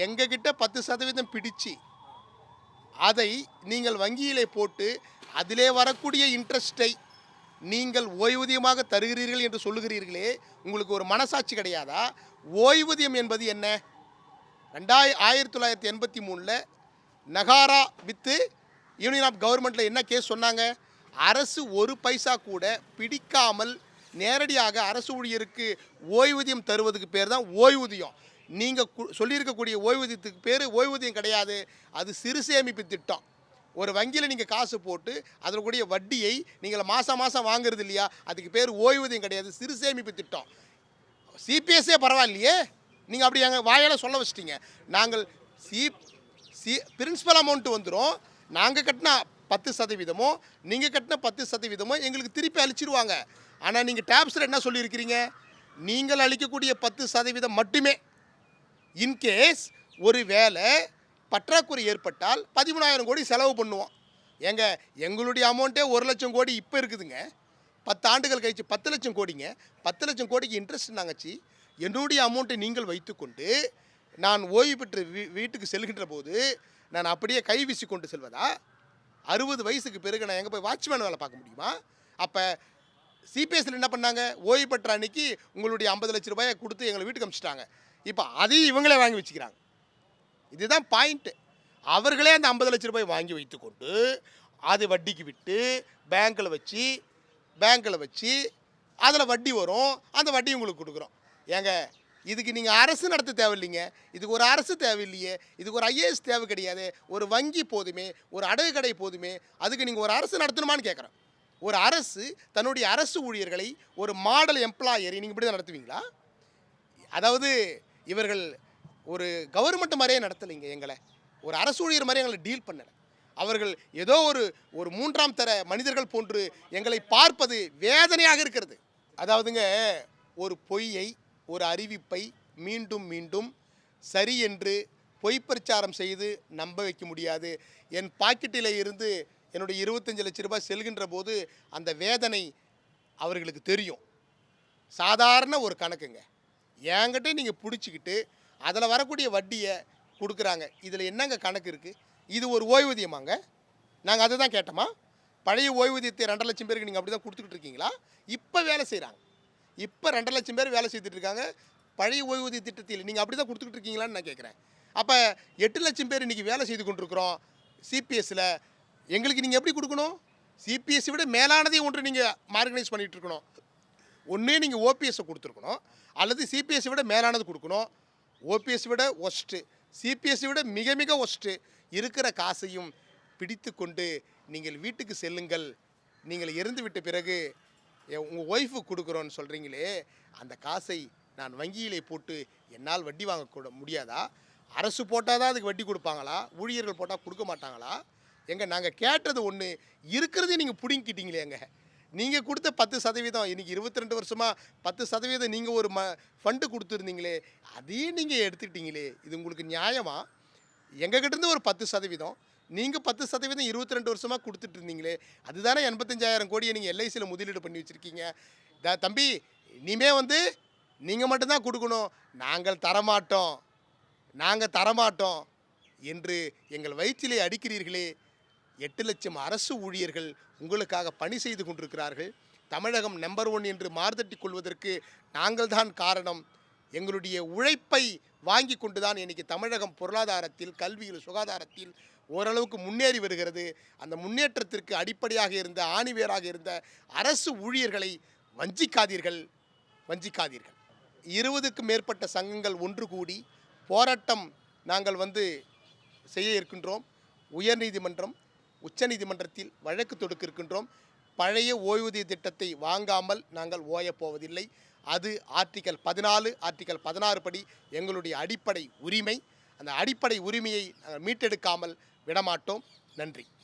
எங்ககிட்ட 10% பிடிச்சு அதை நீங்கள் வங்கியிலே போட்டு அதிலே வரக்கூடிய இன்ட்ரெஸ்ட்டை நீங்கள் ஓய்வூதியமாக தருகிறீர்கள் என்று சொல்லுகிறீர்களே, உங்களுக்கு ஒரு மனசாட்சி கிடையாதா? ஓய்வூதியம் என்பது என்ன? 1983 நகாரா வித்து யூனியன் ஆஃப் கவர்மெண்ட்டில் என்ன கேஸ் சொன்னாங்க? அரசு ஒரு பைசா கூட பிடிக்காமல் நேரடியாக அரசு ஊழியருக்கு ஓய்வூதியம் தருவதுக்கு பேர் தான் ஓய்வூதியம். நீங்கள் சொல்லியிருக்கக்கூடிய ஓய்வூதியத்துக்கு பேர் ஓய்வூதியம் கிடையாது, அது சிறு சேமிப்பு திட்டம். ஒரு வங்கியில் நீங்கள் காசு போட்டு அதில் கூடிய வட்டியை நீங்கள் மாதம் மாதம் வாங்குறது இல்லையா, அதுக்கு பேர் ஓய்வூதியம் கிடையாது, சிறு சேமிப்பு திட்டம். சிபிஎஸ்ஸே பரவாயில்லையே, நீங்கள் அப்படி எங்கள் வாயால் சொல்ல வச்சிட்டிங்க. நாங்கள் பிரின்சிபல் அமௌண்ட்டு வந்துடும், நாங்கள் கட்டின 10%, நீங்கள் கட்டின 10% எங்களுக்கு திருப்பி அளிச்சிருவாங்க. ஆனால் நீங்கள் டேப்ஸில் என்ன சொல்லியிருக்கிறீங்க? நீங்கள் அளிக்கக்கூடிய 10% மட்டுமே. இன்கேஸ் ஒரு வேலை பற்றாக்குறை ஏற்பட்டால் 13,000 கோடி செலவு பண்ணுவோம். எங்களுடைய அமௌண்ட்டே 1 லட்சம் கோடி இப்போ இருக்குதுங்க. 10 ஆண்டுகள் கழிச்சு 10 லட்சம் கோடிங்க. 10 லட்சம் கோடிக்கு இன்ட்ரெஸ்ட் நாங்கச்சி. என்னுடைய அமௌண்ட்டை நீங்கள் வைத்துக்கொண்டு நான் ஓய்வு பெற்று வீட்டுக்கு செல்கின்ற போது நான் அப்படியே கை வீசி கொண்டு செல்வதா? 60 வயசுக்கு பிறகு நான் எங்கே போய் வாட்ச்மேன் வேலை பார்க்க முடியுமா? அப்போ சிபிஎஸ்சில் என்ன பண்ணாங்க? ஓய்வு பெற்ற அன்னைக்கு உங்களுடைய 50 லட்ச ரூபாயை கொடுத்து எங்களை வீட்டுக்கு அனுப்பிச்சிட்டாங்க. இப்போ அதையும் இவங்களே வாங்கி வச்சுக்கிறாங்க. இதுதான் பாயிண்ட்டு. அவர்களே அந்த 50 லட்ச ரூபாய் வாங்கி வைத்துக்கொண்டு அது வட்டிக்கு விட்டு பேங்க்கில் வச்சு அதில் வட்டி வரும், அந்த வட்டி உங்களுக்கு கொடுக்குறோம். இதுக்கு நீங்கள் அரசு நடத்த தேவையில்லைங்க, இதுக்கு ஒரு அரசு தேவையில்லையே, இதுக்கு ஒரு ஐஏஎஸ் தேவை கிடையாது, ஒரு வங்கி போதுமே, ஒரு அடகு கடை போதுமே, அதுக்கு நீங்கள் ஒரு அரசு நடத்தணுமான்னு கேட்குறேன். ஒரு அரசு தன்னுடைய அரசு ஊழியர்களை ஒரு மாடல் எம்ப்ளாயரை நீங்கள் இப்படி தான் நடத்துவீங்களா? அதாவது இவர்கள் ஒரு கவர்மெண்ட் மாதிரியே நடத்தலைங்க, எங்களை ஒரு அரசு ஊழியர் மாதிரி எங்களை டீல் பண்ணலை. அவர்கள் ஏதோ ஒரு 3ஆம் தர மனிதர்கள் போன்று எங்களை பார்ப்பது வேதனையாக இருக்கிறது. அதாவதுங்க, ஒரு பொய்யை, ஒரு அறிவிப்பை மீண்டும் மீண்டும் சரி என்று பொய் பிரச்சாரம் செய்து நம்ப வைக்க முடியாது. என் பாக்கெட்டில் இருந்து என்னுடைய 25 லட்ச ரூபாய் செல்கின்ற போது அந்த வேதனை அவர்களுக்கு தெரியும். சாதாரண ஒரு கணக்குங்க. என்கிட்ட நீங்கள் பிடிச்சிக்கிட்டு அதில் வரக்கூடிய வட்டியை கொடுக்குறாங்க. இதில் என்னங்க கணக்கு இருக்குது? இது ஒரு ஓய்வூதியமாங்க? நாங்கள் அதை தான் கேட்டோமா? பழைய ஓய்வூதியத்தை 2 லட்சம் பேருக்கு நீங்கள் அப்படி தான் கொடுத்துக்கிட்டு இருக்கீங்களா? இப்போ வேலை செய்கிறாங்க, இப்போ 2 லட்சம் பேர் வேலை செய்துட்டு இருக்காங்க. பழைய ஓய்வூதிய திட்டத்தில் நீங்கள் அப்படி தான் கொடுத்துக்கிட்டு இருக்கீங்களான்னு நான் கேட்குறேன். அப்போ 8 லட்சம் பேர் இன்றைக்கி வேலை செய்து கொண்டிருக்கிறோம் சிபிஎஸ்சில். எங்களுக்கு நீங்கள் எப்படி கொடுக்கணும்? சிபிஎஸ்சி விட மேலானதை ஒன்று நீங்கள் ஆர்கனைஸ் பண்ணிகிட்டு இருக்கணும். ஒன்றே நீங்கள் ஓபிஎஸ்ஸை கொடுத்துருக்கணும், அல்லது சிபிஎஸ்சி விட மேலானது கொடுக்கணும். ஓபிஎஸ்சி விட ஒஸ்ட்டு, சிபிஎஸ்சி விட மிக மிக ஒஸ்ட்டு. இருக்கிற காசையும் பிடித்து கொண்டு நீங்கள் வீட்டுக்கு செல்லுங்கள். நீங்கள் இறந்து விட்ட பிறகு உங்கள் ஒய்ஃபுக்கு கொடுக்குறோன்னு சொல்கிறீங்களே, அந்த காசை நான் வங்கியிலே போட்டு என்னால் வட்டி வாங்க முடியாதா? அரசு போட்டால் தான் அதுக்கு வட்டி கொடுப்பாங்களா? ஊழியர்கள் போட்டால் கொடுக்க மாட்டாங்களா? நாங்கள் கேட்டது ஒன்று, இருக்கிறதே நீங்கள் பிடுங்கிக்கிட்டீங்களே. நீங்கள் கொடுத்த 10%, இன்றைக்கி 22 வருஷமாக 10% நீங்கள் ஒரு ஃபண்டு கொடுத்துருந்தீங்களே, அதையும் நீங்கள் எடுத்துக்கிட்டீங்களே. இது உங்களுக்கு நியாயமா? எங்ககிட்டேருந்து ஒரு 10%, நீங்கள் 10% 22 வருஷமாக கொடுத்துட்டு இருந்தீங்களே, அதுதானே 85,000 கோடியை நீங்கள் எல்ஐசியில் முதலீடு பண்ணி வச்சுருக்கீங்க. தம்பி, இனிமே நீங்கள் மட்டும்தான் கொடுக்கணும், நாங்கள் தரமாட்டோம் என்று எங்கள் வயிற்றிலே அடிக்கிறீர்களே. 8 லட்சம் அரசு ஊழியர்கள் உங்களுக்காக பணி செய்து கொண்டிருக்கிறார்கள். தமிழகம் நம்பர் 1 என்று மார்தட்டி கொள்வதற்கு நாங்கள் தான் காரணம். எங்களுடைய உழைப்பை வாங்கி கொண்டு தான் இன்றைக்கி தமிழகம் பொருளாதாரத்தில், கல்வியில், சுகாதாரத்தில் ஓரளவுக்கு முன்னேறி வருகிறது. அந்த முன்னேற்றத்திற்கு அடிப்படையாக இருந்த, ஆணிவேராக இருந்த அரசு ஊழியர்களை வஞ்சிக்காதீர்கள். 20க்கும் மேற்பட்ட சங்கங்கள் ஒன்று கூடி போராட்டம் நாங்கள் செய்ய இருக்கின்றோம். உயர்நீதிமன்றம், உச்சநீதிமன்றத்தில் வழக்கு தொடுக்க இருக்கின்றோம். பழைய ஓய்வூதிய திட்டத்தை வாங்காமல் நாங்கள் ஓயப்போவதில்லை. அது ஆர்டிக்கல் 14, ஆர்டிக்கல் 16 படி எங்களுடைய அடிப்படை உரிமை. அந்த அடிப்படை உரிமையை நாங்கள் மீட்டெடுக்காமல் விடமாட்டோம். நன்றி.